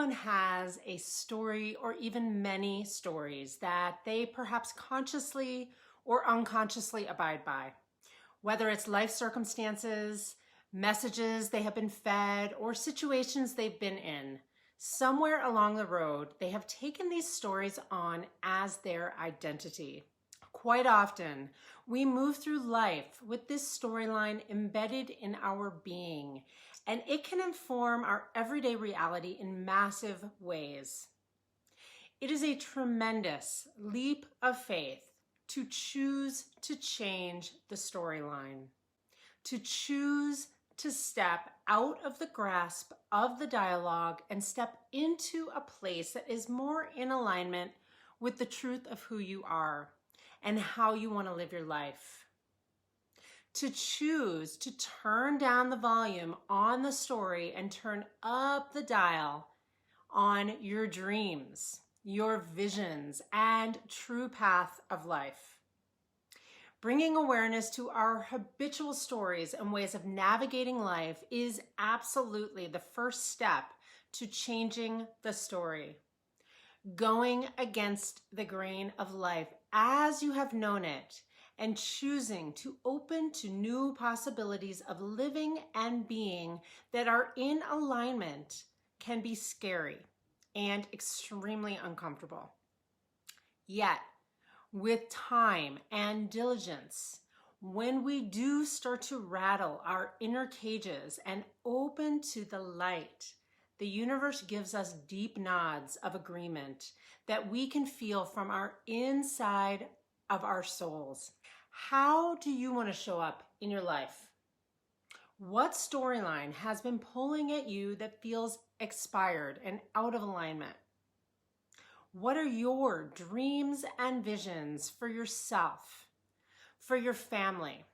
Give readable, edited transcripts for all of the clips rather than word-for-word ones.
Everyone has a story or even many stories that they perhaps consciously or unconsciously abide by. Whether it's life circumstances, messages they have been fed, or situations they've been in, somewhere along the road, they have taken these stories on as their identity. Quite often, we move through life with this storyline embedded in our being, and it can inform our everyday reality in massive ways. It is a tremendous leap of faith to choose to change the storyline, to choose to step out of the grasp of the dialogue and step into a place that is more in alignment with the truth of who you are and how you want to live your life. To choose to turn down the volume on the story and turn up the dial on your dreams, your visions, and true path of life. Bringing awareness to our habitual stories and ways of navigating life is absolutely the first step to changing the story. Going against the grain of life as you have known it and choosing to open to new possibilities of living and being that are in alignment can be scary and extremely uncomfortable. Yet, with time and diligence, when we do start to rattle our inner cages and open to the light, the universe gives us deep nods of agreement that we can feel from our inside of our souls. How do you want to show up in your life? What storyline has been pulling at you that feels expired and out of alignment? What are your dreams and visions for yourself, for your family,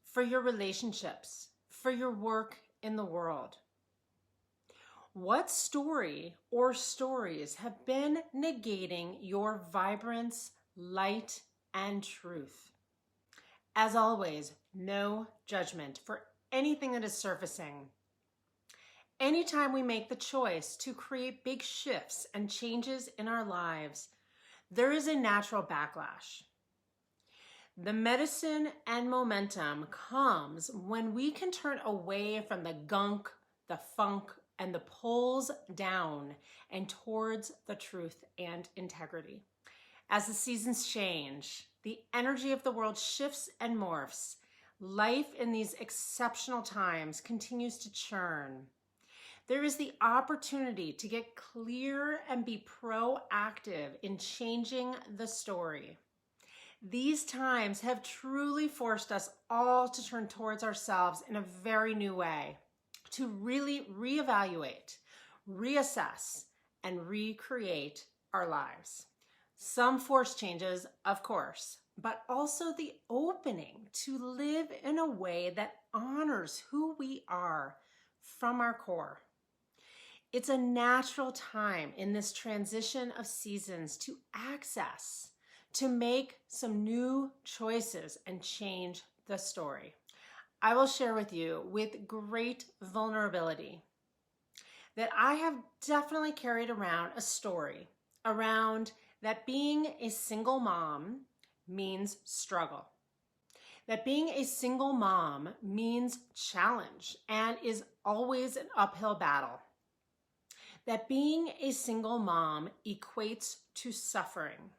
for your relationships, for your work in the world? What story or stories have been negating your vibrance, light, and truth? As always, no judgment for anything that is surfacing. Anytime we make the choice to create big shifts and changes in our lives, there is a natural backlash. The medicine and momentum comes when we can turn away from the gunk, the funk, and the pulls down and towards the truth and integrity. As the seasons change, the energy of the world shifts and morphs. Life in these exceptional times continues to churn. There is the opportunity to get clear and be proactive in changing the story. These times have truly forced us all to turn towards ourselves in a very new way, to really reevaluate, reassess, and recreate our lives. Some forced changes, of course, but also the opening to live in a way that honors who we are from our core. It's a natural time in this transition of seasons to access, to make some new choices and change the story. I will share with you with great vulnerability that I have definitely carried around a story around that being a single mom means struggle. That being a single mom means challenge and is always an uphill battle. That being a single mom equates to suffering.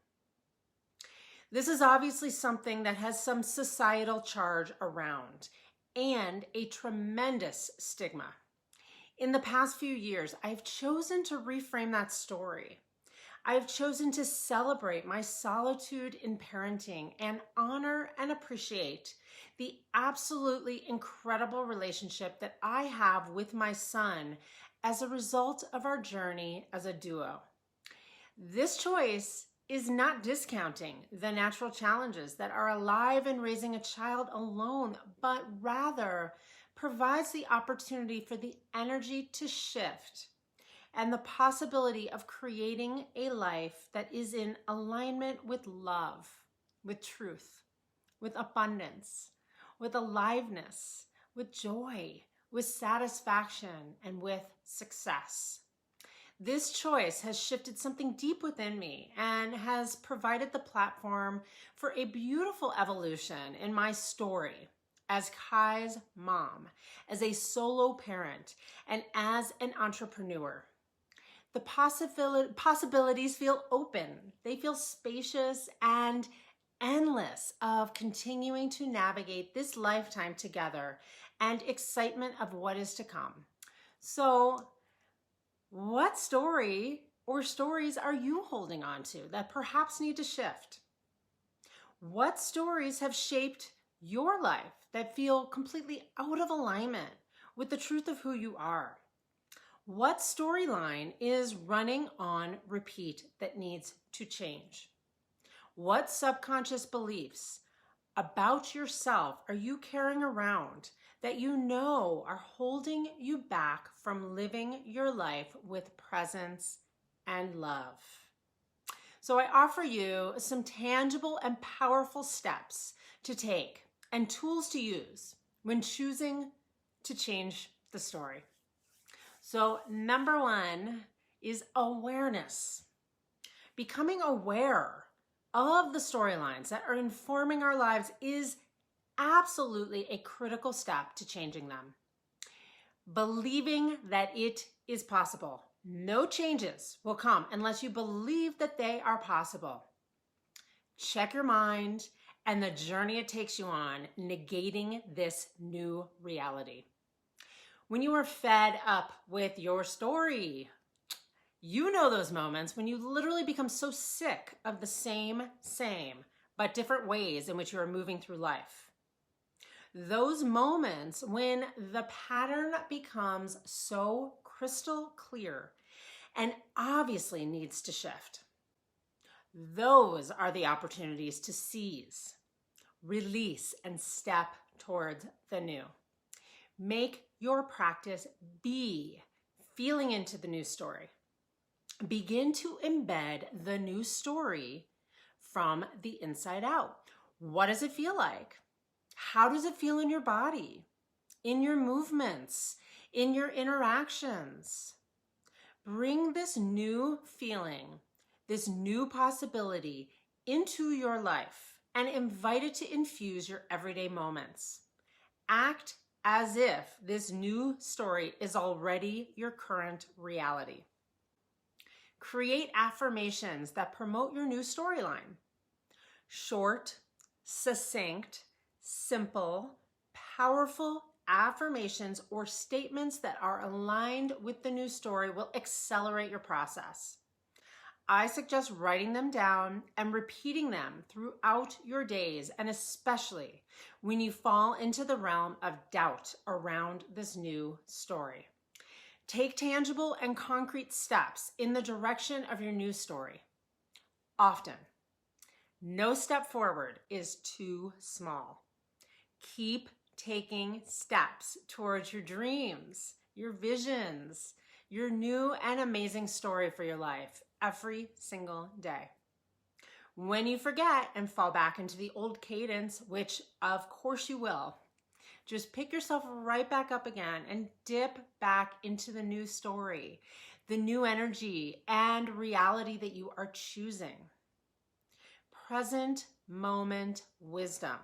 This is obviously something that has some societal charge around and a tremendous stigma. In the past few years, I've chosen to reframe that story. I've chosen to celebrate my solitude in parenting and honor and appreciate the absolutely incredible relationship that I have with my son as a result of our journey as a duo. This choice is not discounting the natural challenges that are alive in raising a child alone, but rather provides the opportunity for the energy to shift and the possibility of creating a life that is in alignment with love, with truth, with abundance, with aliveness, with joy, with satisfaction, and with success. This choice has shifted something deep within me and has provided the platform for a beautiful evolution in my story as Kai's mom, as a solo parent, and as an entrepreneur. The possibilities feel open, they feel spacious and endless of continuing to navigate this lifetime together and excitement of what is to come. So, what story or stories are you holding on to that perhaps need to shift? What stories have shaped your life that feel completely out of alignment with the truth of who you are? What storyline is running on repeat that needs to change? What subconscious beliefs about yourself are you carrying around that you know are holding you back from living your life with presence and love? So I offer you some tangible and powerful steps to take and tools to use when choosing to change the story. So number one is awareness. Becoming aware of the storylines that are informing our lives is absolutely a critical step to changing them. Believing that it is possible. No changes will come unless you believe that they are possible. Check your mind and the journey it takes you on, negating this new reality. When you are fed up with your story, you know those moments when you literally become so sick of the same, but different ways in which you are moving through life. Those moments when the pattern becomes so crystal clear and obviously needs to shift. Those are the opportunities to seize, release, and step towards the new. Make your practice be feeling into the new story. Begin to embed the new story from the inside out. What does it feel like? How does it feel in your body, in your movements, in your interactions? Bring this new feeling, this new possibility into your life and invite it to infuse your everyday moments. Act as if this new story is already your current reality. Create affirmations that promote your new storyline. Short, succinct, simple, powerful affirmations or statements that are aligned with the new story will accelerate your process. I suggest writing them down and repeating them throughout your days, and especially when you fall into the realm of doubt around this new story. Take tangible and concrete steps in the direction of your new story. Often, no step forward is too small. Keep taking steps towards your dreams, your visions, your new and amazing story for your life every single day. When you forget and fall back into the old cadence, which of course you will, just pick yourself right back up again and dip back into the new story, the new energy and reality that you are choosing. Present moment wisdom.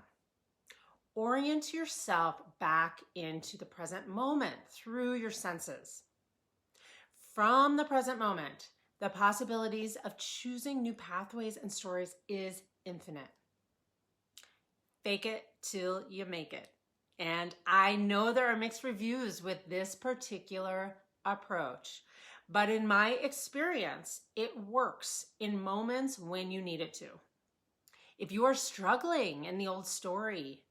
Orient yourself back into the present moment through your senses. From the present moment, the possibilities of choosing new pathways and stories is infinite. Fake it till you make it. And I know there are mixed reviews with this particular approach, but in my experience, it works in moments when you need it to. If you are struggling in the old story,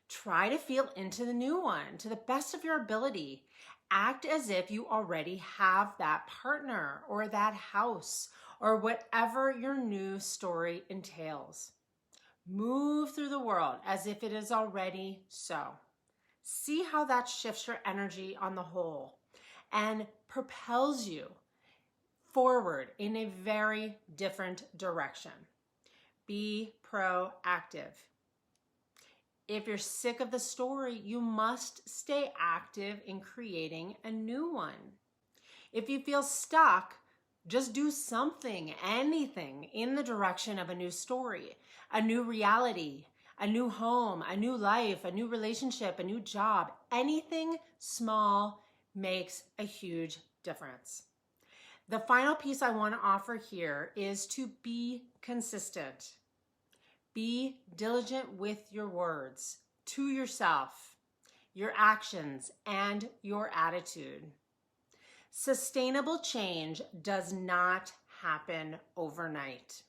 try to feel into the new one to the best of your ability. Act as if you already have that partner or that house or whatever your new story entails. Move through the world as if it is already so. See how that shifts your energy on the whole and propels you forward in a very different direction. Be proactive. If you're sick of the story, you must stay active in creating a new one. If you feel stuck, Just do something, anything in the direction of a new story, a new reality, a new home, a new life, a new relationship, a new job. Anything small makes a huge difference. The final piece I want to offer here is to be consistent. Be diligent with your words to yourself, your actions, and your attitude. Sustainable change does not happen overnight.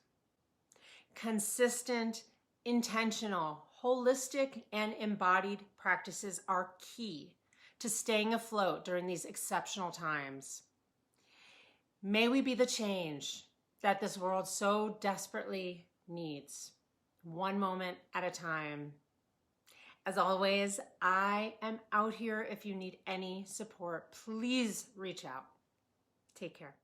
Consistent, intentional, holistic, and embodied practices are key to staying afloat during these exceptional times. May we be the change that this world so desperately needs, one moment at a time. As always, I am out here if you need any support. Please reach out. Take care.